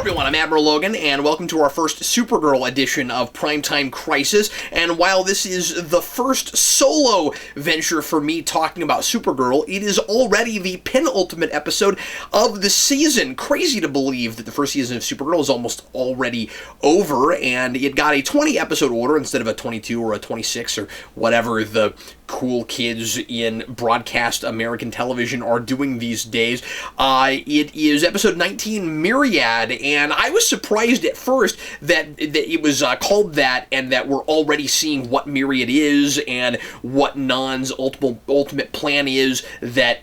everyone, I'm Admiral Logan, and welcome to our first Supergirl edition of Primetime Crisis. And while this is the first solo venture for me talking about Supergirl, it is already the penultimate episode of the season. Crazy to believe that the first season of Supergirl is almost already over, and it got a 20-episode order instead of a 22 or a 26 or whatever the cool kids in broadcast American television are doing these days. It is episode 19, Myriad, and I was surprised at first that it was called that and that we're already seeing what Myriad is and what Non's ultimate plan is that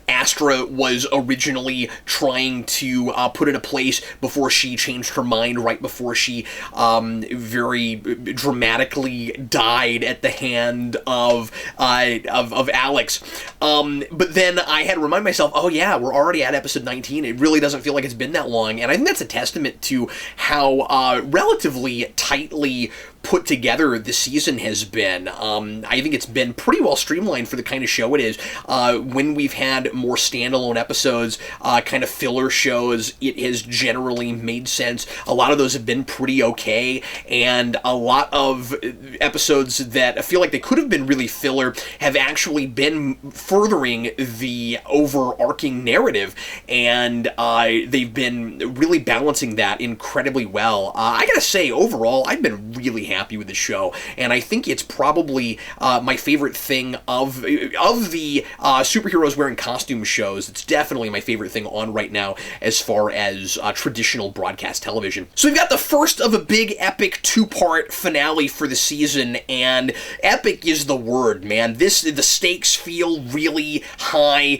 Astra was originally trying to put into place before she changed her mind, right before she very dramatically died at the hand of Alex. But then I had to remind myself, oh yeah, we're already at episode 19. It really doesn't feel like it's been that long, and I think that's a testament to how relatively tightly put together the season has been. I think it's been pretty well streamlined for the kind of show it is. When we've had more standalone episodes, kind of filler shows, it has generally made sense. A lot of those have been pretty okay, and a lot of episodes that I feel like they could have been really filler have actually been furthering the overarching narrative, and they've been really balancing that incredibly well. I gotta say, overall, I've been really happy with the show, and I think it's probably my favorite thing of the superheroes wearing costume shows. It's definitely my favorite thing on right now as far as traditional broadcast television. So we've got the first of a big epic two-part finale for the season, and epic is the word, man. The stakes feel really high.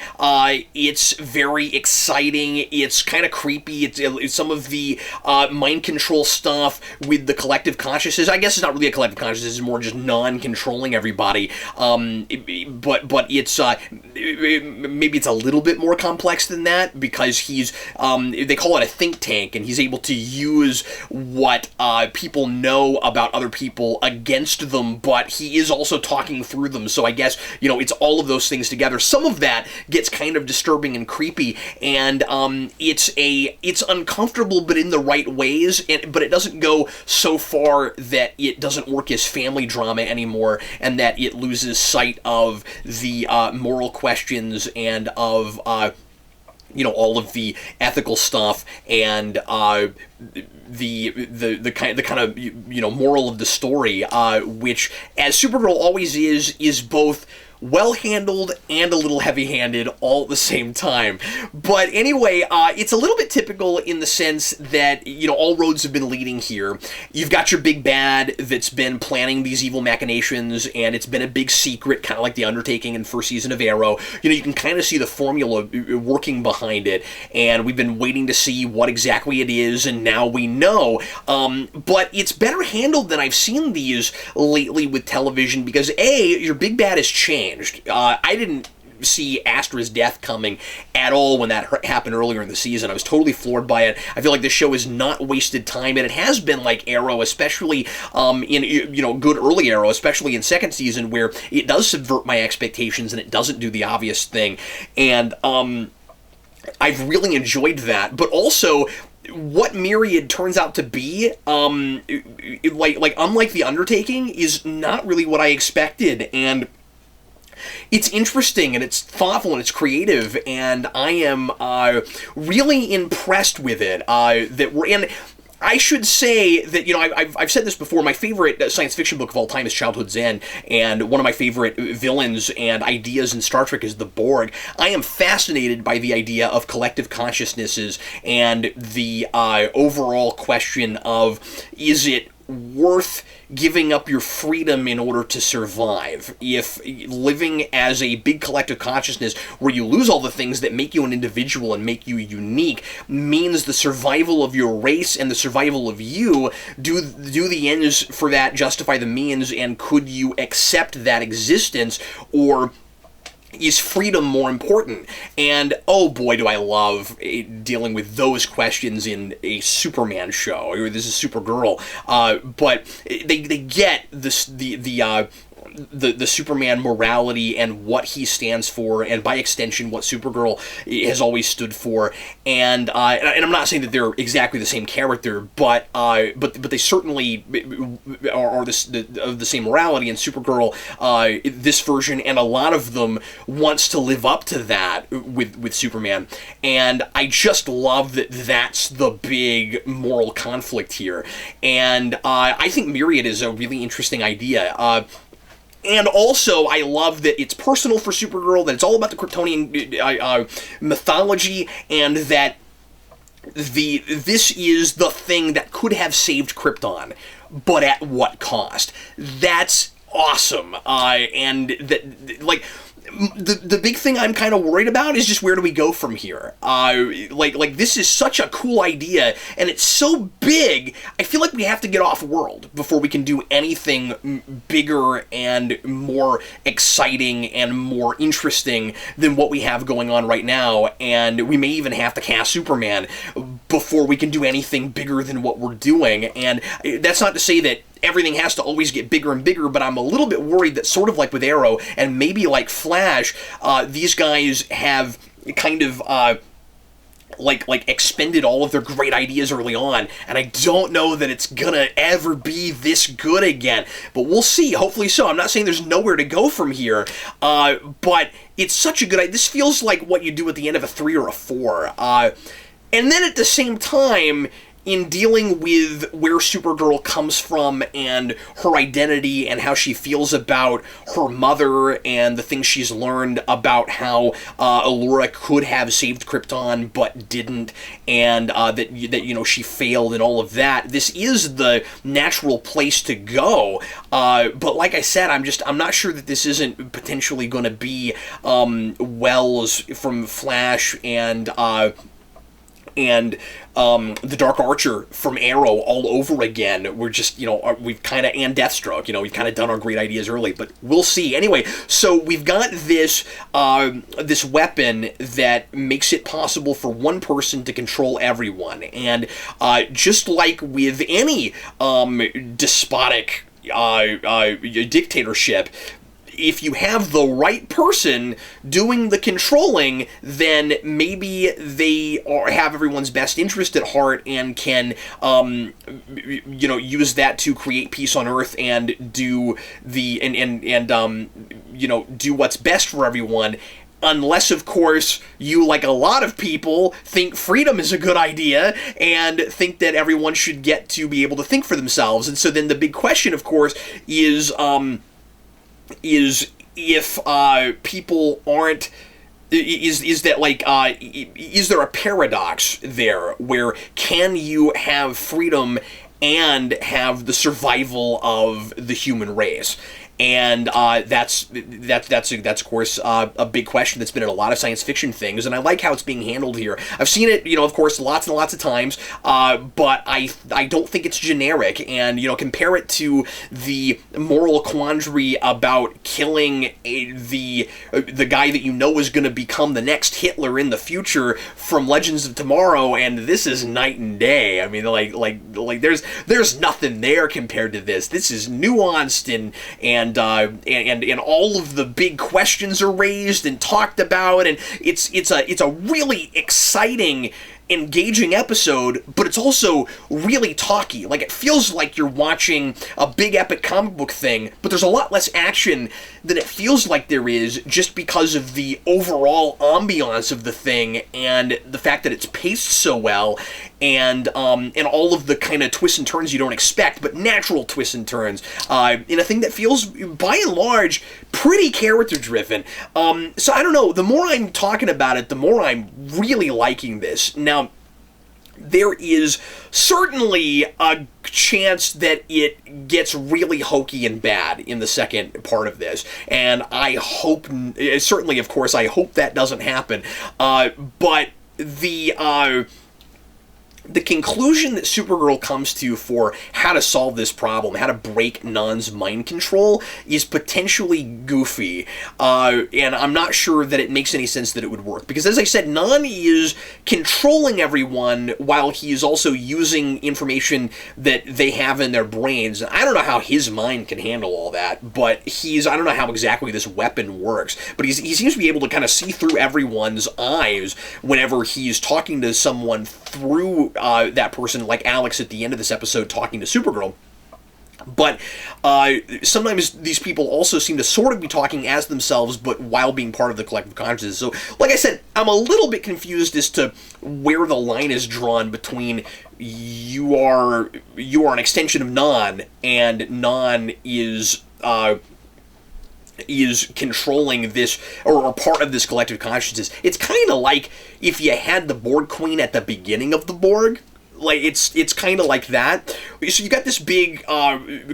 It's very exciting. It's kind of creepy. It's some of the mind control stuff with the collective consciousness. I guess it's not really a collective consciousness, it's more just non-controlling everybody. But it's maybe it's a little bit more complex than that, because he's they call it a think tank, and he's able to use what people know about other people against them, but he is also talking through them. So I guess, it's all of those things together. Some of that gets kind of disturbing and creepy, and it's uncomfortable, but in the right ways, but it doesn't go so far that it doesn't work as family drama anymore, and that it loses sight of the moral questions and of all of the ethical stuff and the kind of moral of the story, which, as Supergirl always is both well-handled and a little heavy-handed all at the same time. But anyway, it's a little bit typical in the sense that, all roads have been leading here. You've got your big bad that's been planning these evil machinations, and it's been a big secret, kind of like the Undertaking in first season of Arrow. You can kind of see the formula working behind it, and we've been waiting to see what exactly it is, and now we know. But it's better handled than I've seen these lately with television, because A, your big bad has changed. I didn't see Astra's death coming at all when that happened earlier in the season. I was totally floored by it. I feel like this show is not wasted time, and it has been like Arrow, especially in good early Arrow, especially in second season, where it does subvert my expectations and it doesn't do the obvious thing. And I've really enjoyed that, but also what Myriad turns out to be, like unlike the Undertaking, is not really what I expected, and it's interesting, and it's thoughtful, and it's creative, and I am really impressed with it. And I should say that, I've said this before, my favorite science fiction book of all time is Childhood's End, and one of my favorite villains and ideas in Star Trek is the Borg. I am fascinated by the idea of collective consciousnesses and the overall question of, is it worth giving up your freedom in order to survive? If living as a big collective consciousness where you lose all the things that make you an individual and make you unique means the survival of your race and the survival of you, do the ends for that justify the means, and could you accept that existence, or is freedom more important? And oh boy, do I love dealing with those questions in a Superman show. Or this is Supergirl, but they get this the Superman morality and what he stands for, and by extension what Supergirl has always stood for. And I'm not saying that they're exactly the same character, but they certainly are of the same morality. And Supergirl, this version and a lot of them, wants to live up to that with Superman. And I just love that that's the big moral conflict here. And I think Myriad is a really interesting idea. And also, I love that it's personal for Supergirl, that it's all about the Kryptonian mythology, and that this is the thing that could have saved Krypton, but at what cost? That's awesome. And that, like, the big thing I'm kind of worried about is just where do we go from here? Like this is such a cool idea, and it's so big, I feel like we have to get off-world before we can do anything bigger and more exciting and more interesting than what we have going on right now, and we may even have to cast Superman before we can do anything bigger than what we're doing. And that's not to say that everything has to always get bigger and bigger, but I'm a little bit worried that, sort of like with Arrow and maybe like Flash, these guys have kind of like expended all of their great ideas early on, and I don't know that it's gonna ever be this good again, but we'll see. Hopefully so. I'm not saying there's nowhere to go from here, but it's such a good idea. This feels like what you do at the end of a 3 or a 4, and then at the same time, in dealing with where Supergirl comes from and her identity and how she feels about her mother and the things she's learned about how Allura could have saved Krypton but didn't, and that you know, she failed and all of that, this is the natural place to go. But like I said, I'm not sure that this isn't potentially going to be Wells from Flash and the Dark Archer from Arrow all over again. We're just, you know, we've kind of, and Deathstroke, you know, we've kind of done our great ideas early, but we'll see. Anyway, so we've got this this weapon that makes it possible for one person to control everyone, and just like with any despotic dictatorship, if you have the right person doing the controlling, then maybe they have everyone's best interest at heart and can, you know, use that to create peace on Earth and do you know, do what's best for everyone. Unless, of course, you, like a lot of people, think freedom is a good idea and think that everyone should get to be able to think for themselves. And so then the big question, of course, is if people aren't, is that like, is there a paradox there where can you have freedom and have the survival of the human race? And that's of course a big question that's been in a lot of science fiction things, and I like how it's being handled here. I've seen it, you know, of course, lots and lots of times, but I don't think it's generic. And, you know, compare it to the moral quandary about killing the guy that you know is going to become the next Hitler in the future from Legends of Tomorrow, and this is night and day. I mean, like there's nothing there compared to this. This is nuanced and all of the big questions are raised and talked about, and it's a really exciting, engaging episode, but it's also really talky. Like, it feels like you're watching a big epic comic book thing, but there's a lot less action than it feels like there is, just because of the overall ambiance of the thing and the fact that it's paced so well, and all of the kind of twists and turns you don't expect, but natural twists and turns, in a thing that feels, by and large, pretty character-driven. So I don't know, the more I'm talking about it, the more I'm really liking this. Now, there is certainly a chance that it gets really hokey and bad in the second part of this, and I hope, certainly, of course, I hope that doesn't happen, but the the conclusion that Supergirl comes to for how to solve this problem, how to break Non's mind control, is potentially goofy, and I'm not sure that it makes any sense that it would work. Because as I said, Non is controlling everyone while he is also using information that they have in their brains. I don't know how his mind can handle all that, but I don't know how exactly this weapon works, but he seems to be able to kind of see through everyone's eyes whenever he's talking to someone through that person, like Alex at the end of this episode talking to Supergirl. But sometimes these people also seem to sort of be talking as themselves, but while being part of the collective consciousness. So, like I said, I'm a little bit confused as to where the line is drawn between you are an extension of Non, and Non is controlling this, or part of this collective consciousness. It's kind of like if you had the Borg Queen at the beginning of the Borg. Like, it's kind of like that. So you got this big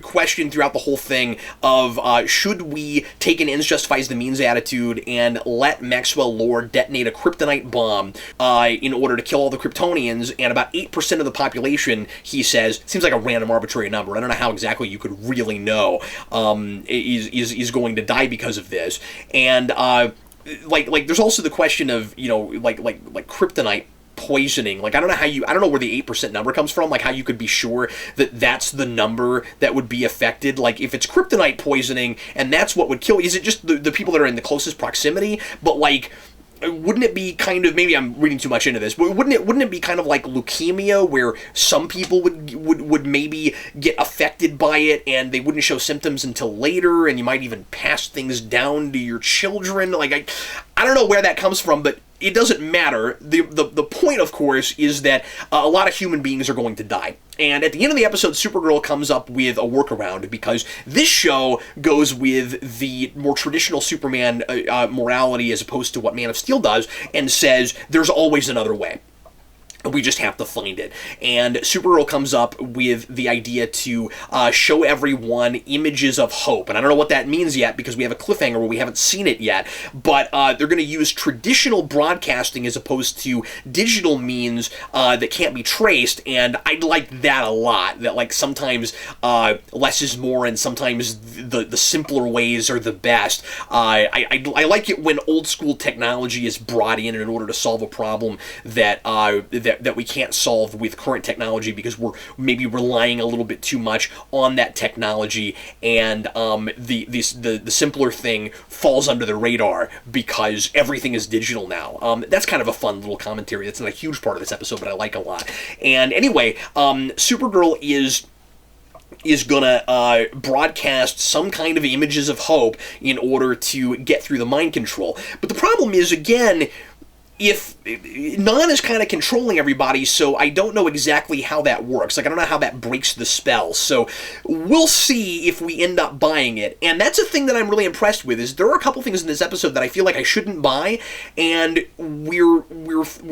question throughout the whole thing of should we take an ends justifies the means attitude and let Maxwell Lord detonate a kryptonite bomb in order to kill all the Kryptonians, and about 8% of the population, he says, seems like a random arbitrary number, I don't know how exactly you could really know, is going to die because of this. And like there's also the question of, like kryptonite poisoning. Like, I don't know where the 8% number comes from, like how you could be sure that that's the number that would be affected. Like, if it's kryptonite poisoning and that's what would kill, is it just the people that are in the closest proximity? But like, wouldn't it be kind of, maybe I'm reading too much into this, but wouldn't it be kind of like leukemia, where some people would maybe get affected by it and they wouldn't show symptoms until later, and you might even pass things down to your children? Like, I don't know where that comes from, but it doesn't matter. The point, of course, is that a lot of human beings are going to die. And at the end of the episode, Supergirl comes up with a workaround, because this show goes with the more traditional Superman morality as opposed to what Man of Steel does, and says there's always another way. We just have to find it. And Supergirl comes up with the idea to show everyone images of hope. And I don't know what that means yet, because we have a cliffhanger where we haven't seen it yet. But they're going to use traditional broadcasting as opposed to digital means that can't be traced. And I like that a lot. That, like, sometimes less is more, and sometimes the simpler ways are the best. I like it when old school technology is brought in order to solve a problem that we can't solve with current technology, because we're maybe relying a little bit too much on that technology, and the simpler thing falls under the radar because everything is digital now. That's kind of a fun little commentary. That's not a huge part of this episode, but I like a lot. And anyway, Supergirl is gonna broadcast some kind of images of hope in order to get through the mind control. But the problem is, again, if Non is kind of controlling everybody, so I don't know exactly how that works. Like, I don't know how that breaks the spell. So we'll see if we end up buying it. And that's a thing that I'm really impressed with, is there are a couple things in this episode that I feel like I shouldn't buy, and we're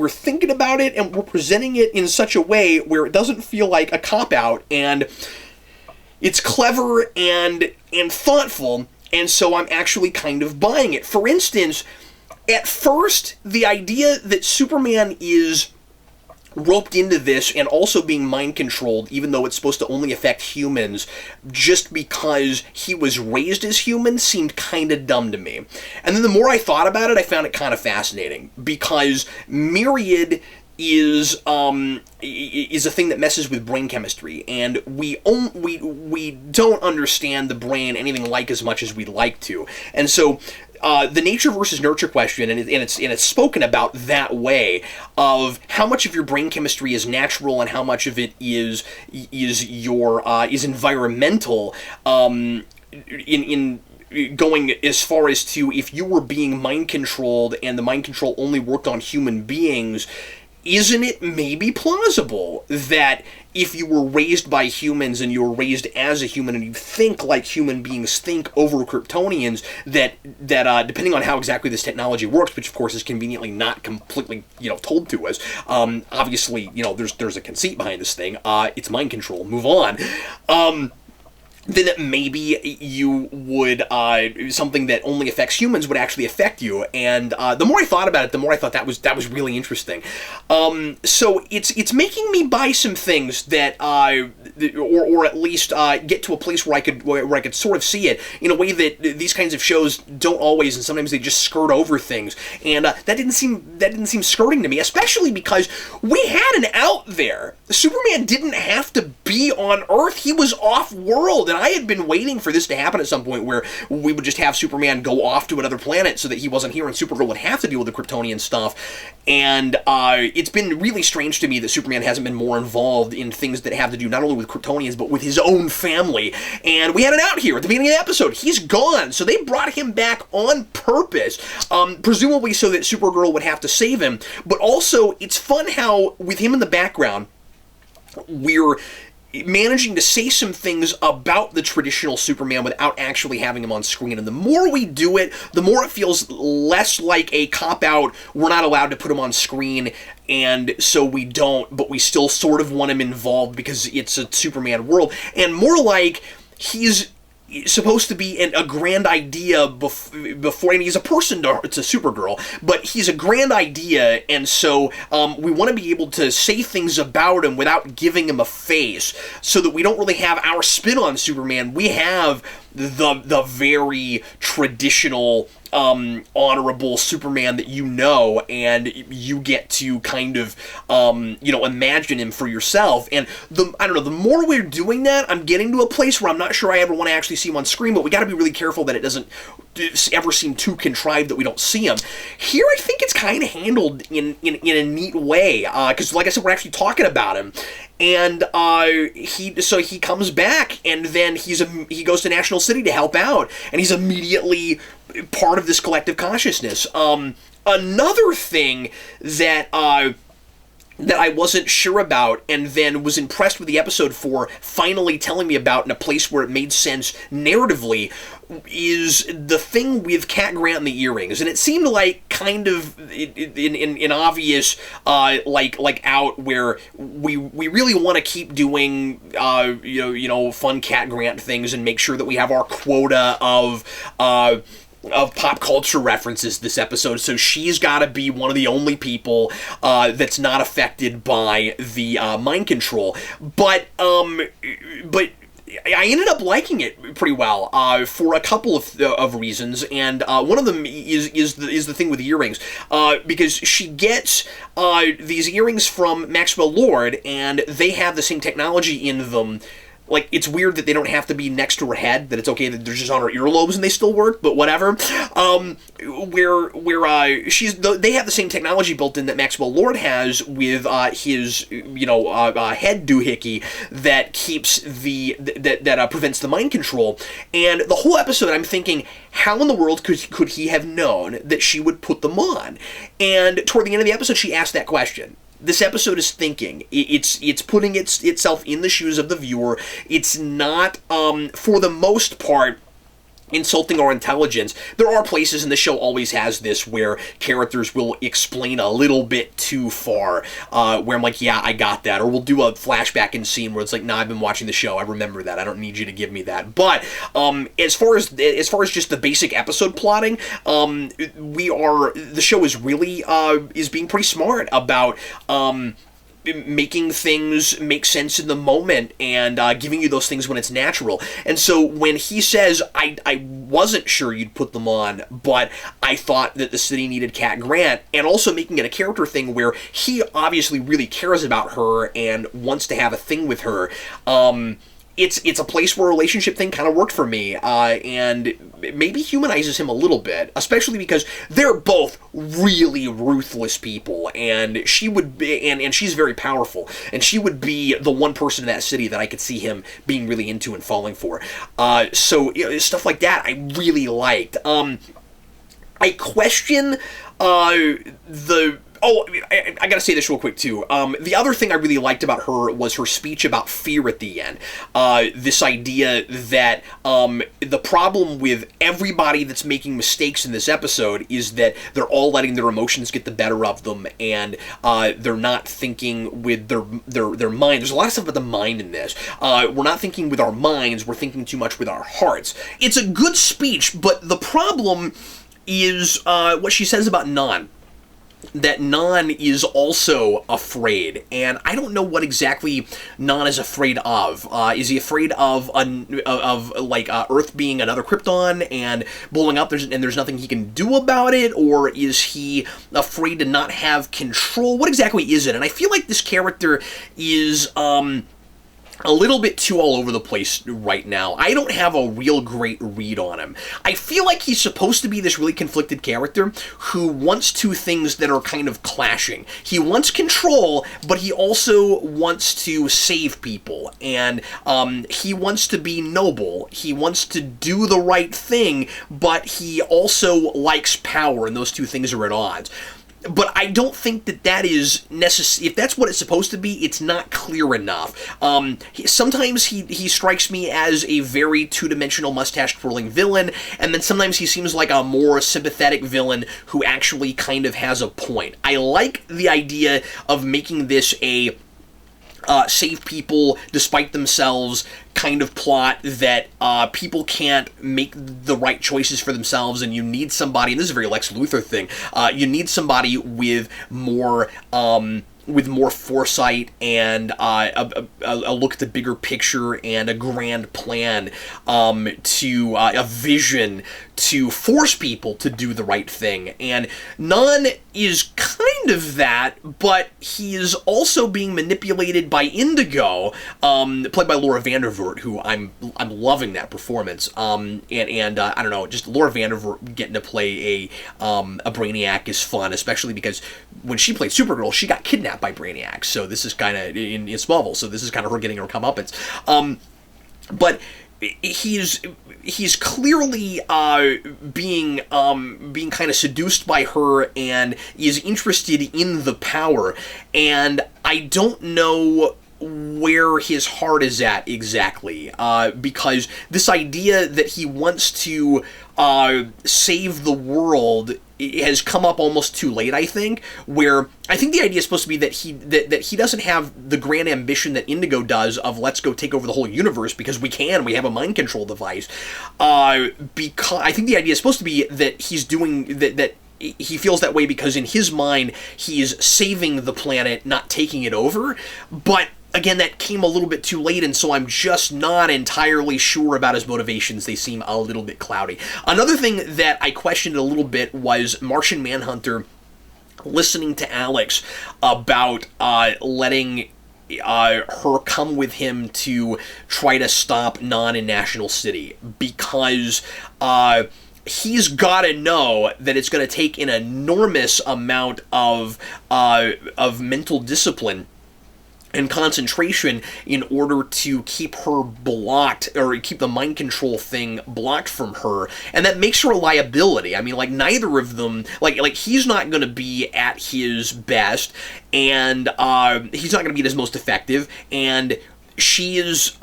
thinking about it, and we're presenting it in such a way where it doesn't feel like a cop-out, and it's clever and thoughtful, and so I'm actually kind of buying it. For instance, at first, the idea that Superman is roped into this and also being mind-controlled, even though it's supposed to only affect humans, just because he was raised as human, seemed kind of dumb to me. And then the more I thought about it, I found it kind of fascinating, because Myriad is a thing that messes with brain chemistry, and we don't understand the brain anything like as much as we'd like to. And so the nature versus nurture question, and it's spoken about that way, of how much of your brain chemistry is natural and how much of it is environmental. In going as far as to, if you were being mind controlled and the mind control only worked on human beings, isn't it maybe plausible that if you were raised by humans and you were raised as a human and you think like human beings think over Kryptonians, that depending on how exactly this technology works, which of course is conveniently not completely told to us, obviously there's a conceit behind this thing. It's mind control. Move on. then maybe you would, something that only affects humans would actually affect you. And the more I thought about it, the more I thought that was really interesting. So it's making me buy some things that, or at least get to a place where I could sort of see it in a way that these kinds of shows don't always, and sometimes they just skirt over things. And that didn't seem skirting to me, especially because we had an out there. Superman didn't have to be on Earth; he was off-world, and I had been waiting for this to happen at some point where we would just have Superman go off to another planet so that he wasn't here and Supergirl would have to deal with the Kryptonian stuff. And it's been really strange to me that Superman hasn't been more involved in things that have to do not only with Kryptonians but with his own family. And we had it out here at the beginning of the episode. He's gone, so they brought him back on purpose, presumably so that Supergirl would have to save him. But also, it's fun how, with him in the background, we're managing to say some things about the traditional Superman without actually having him on screen. And the more we do it, the more it feels less like a cop-out, we're not allowed to put him on screen, and so we don't, but we still sort of want him involved because it's a Superman world, and more like he's supposed to be a grand idea before, and he's a person to Supergirl, but he's a grand idea, and so we want to be able to say things about him without giving him a face, so that we don't really have our spin on Superman. We have the very traditional, honorable Superman that you know, and you get to kind of, imagine him for yourself. And the more we're doing that, I'm getting to a place where I'm not sure I ever want to actually see him on screen, but we got to be really careful that it doesn't ever seem too contrived that we don't see him. Here, I think it's kind of handled in a neat way, because, like I said, we're actually talking about him. And he comes back, and then he goes to National City to help out, and he's immediately part of this collective consciousness. Another thing that I wasn't sure about, and then was impressed with the episode for finally telling me about in a place where it made sense narratively, is the thing with Cat Grant and the earrings. And it seemed like kind of in obvious, like out where we really want to keep doing, fun Cat Grant things and make sure that we have our quota of pop culture references this episode, so she's got to be one of the only people that's not affected by the mind control. But I ended up liking it pretty well for a couple of reasons, and one of them is the thing with the earrings, because she gets these earrings from Maxwell Lord, and they have the same technology in them. Like, it's weird that they don't have to be next to her head, that it's okay that they're just on her earlobes and they still work, but whatever. They have the same technology built in that Maxwell Lord has with his, head doohickey that keeps that prevents the mind control. And the whole episode, I'm thinking, how in the world could he have known that she would put them on? And toward the end of the episode, she asked that question. This episode is thinking. It's putting itself in the shoes of the viewer. It's not, for the most part, insulting our intelligence. There are places, and the show always has this, where characters will explain a little bit too far, where I'm like, yeah, I got that. Or we'll do a flashback in scene where it's like, nah, I've been watching the show, I remember that, I don't need you to give me that. But as far as just the basic episode plotting, the show is really is being pretty smart about making things make sense in the moment and giving you those things when it's natural. And so when he says, I wasn't sure you'd put them on, but I thought that the city needed Cat Grant, and also making it a character thing where he obviously really cares about her and wants to have a thing with her, it's a place where a relationship thing kind of worked for me, and it maybe humanizes him a little bit, especially because they're both really ruthless people, and she would be, and she's very powerful, and she would be the one person in that city that I could see him being really into and falling for. So stuff like that I really liked. I question the Oh, I gotta say this real quick, too. The other thing I really liked about her was her speech about fear at the end. This idea that the problem with everybody that's making mistakes in this episode is that they're all letting their emotions get the better of them, and they're not thinking with their mind. There's a lot of stuff about the mind in this. We're not thinking with our minds, we're thinking too much with our hearts. It's a good speech, but the problem is what she says about Non. That Non is also afraid, and I don't know what exactly Non is afraid of. Is he afraid of Earth being another Krypton and blowing up, and there's nothing he can do about it, or is he afraid to not have control? What exactly is it? And I feel like this character is a little bit too all over the place right now. I don't have a real great read on him. I feel like he's supposed to be this really conflicted character who wants two things that are kind of clashing. He wants control, but he also wants to save people, and he wants to be noble. He wants to do the right thing, but he also likes power, and those two things are at odds. But I don't think that is necessary. If that's what it's supposed to be, it's not clear enough. Sometimes he strikes me as a very two-dimensional mustache-twirling villain, and then sometimes he seems like a more sympathetic villain who actually kind of has a point. I like the idea of making this a save people despite themselves kind of plot, that people can't make the right choices for themselves, and you need somebody, and this is a very Lex Luthor thing, you need somebody with more foresight and a look at the bigger picture and a grand plan, to a vision to force people to do the right thing. And Non is kind of that, but he is also being manipulated by Indigo, played by Laura Vandervoort, who I'm loving that performance. And I don't know, just Laura Vandervoort getting to play a Brainiac is fun, especially because when she played Supergirl, she got kidnapped by Brainiac. So this is kind of in Smallville. So this is kind of her getting her comeuppance. But he's clearly being kind of seduced by her and is interested in the power, and I don't know where his heart is at exactly, because this idea that he wants to save the world has come up almost too late, I think, where I think the idea is supposed to be that he doesn't have the grand ambition that Indigo does of let's go take over the whole universe because we have a mind control device, because I think the idea is supposed to be that he's doing that he feels that way because in his mind he's saving the planet, not taking it over. But again, that came a little bit too late, and so I'm just not entirely sure about his motivations. They seem a little bit cloudy. Another thing that I questioned a little bit was Martian Manhunter listening to Alex about letting her come with him to try to stop Non in National City, because he's got to know that it's going to take an enormous amount of mental discipline and concentration in order to keep her blocked, or keep the mind control thing blocked from her, and that makes her a liability. I mean, like, neither of them, like he's not going to be at his best, and he's not going to be at his most effective, and she is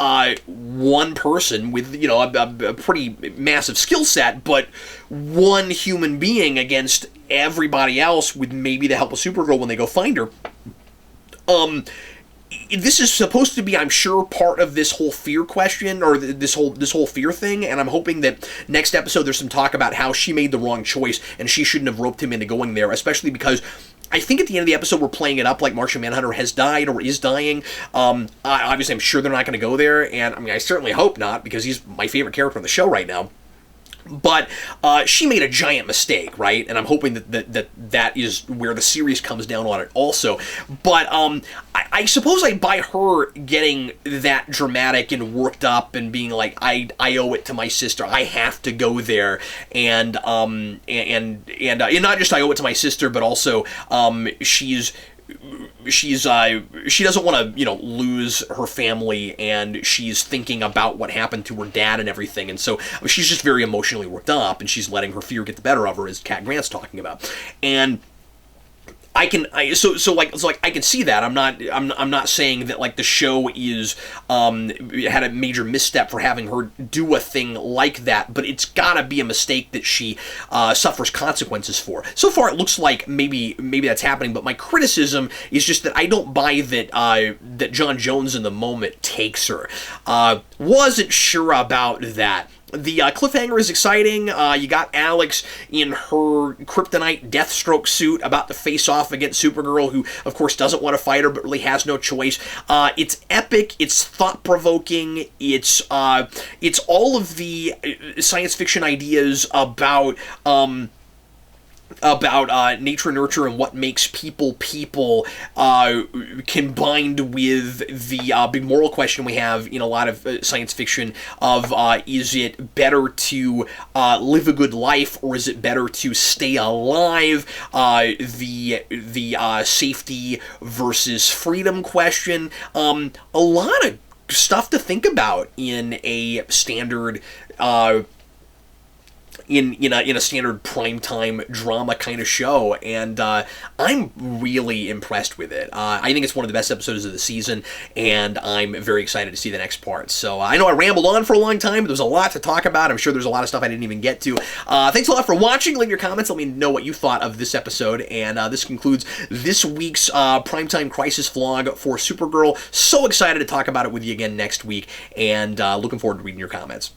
one person with, a pretty massive skill set, but one human being against everybody else with maybe the help of Supergirl when they go find her. This is supposed to be, I'm sure, part of this whole fear question, or this whole fear thing, and I'm hoping that next episode there's some talk about how she made the wrong choice and she shouldn't have roped him into going there, especially because I think at the end of the episode we're playing it up like Martian Manhunter has died or is dying. Obviously, I'm sure they're not going to go there, and I mean, I certainly hope not, because he's my favorite character on the show right now. But she made a giant mistake, right? And I'm hoping that is where the series comes down on it also. But I suppose I buy her getting that dramatic and worked up and being like, I owe it to my sister. I have to go there, and not just I owe it to my sister, but also she doesn't want to, lose her family, and she's thinking about what happened to her dad and everything, and so she's just very emotionally worked up, and she's letting her fear get the better of her, as Cat Grant's talking about. And I can see that. I'm not saying that like the show is had a major misstep for having her do a thing like that, but it's gotta be a mistake that she suffers consequences for. So far, it looks like maybe that's happening, but my criticism is just that I don't buy that that John Jones in the moment takes her. Wasn't sure about that. The cliffhanger is exciting. You got Alex in her kryptonite Deathstroke suit about to face off against Supergirl, who, of course, doesn't want to fight her, but really has no choice. It's epic. It's thought-provoking. It's all of the science fiction ideas about nature and nurture and what makes people combined with the big moral question we have in a lot of science fiction of is it better to live a good life or is it better to stay alive, the safety versus freedom question. A lot of stuff to think about in a standard in a standard primetime drama kind of show, and I'm really impressed with it. I think it's one of the best episodes of the season, and I'm very excited to see the next part. So I know I rambled on for a long time, but there's a lot to talk about. I'm sure there's a lot of stuff I didn't even get to. Thanks a lot for watching. Leave your comments. Let me know what you thought of this episode, and this concludes this week's Primetime Crisis vlog for Supergirl. So excited to talk about it with you again next week, and looking forward to reading your comments.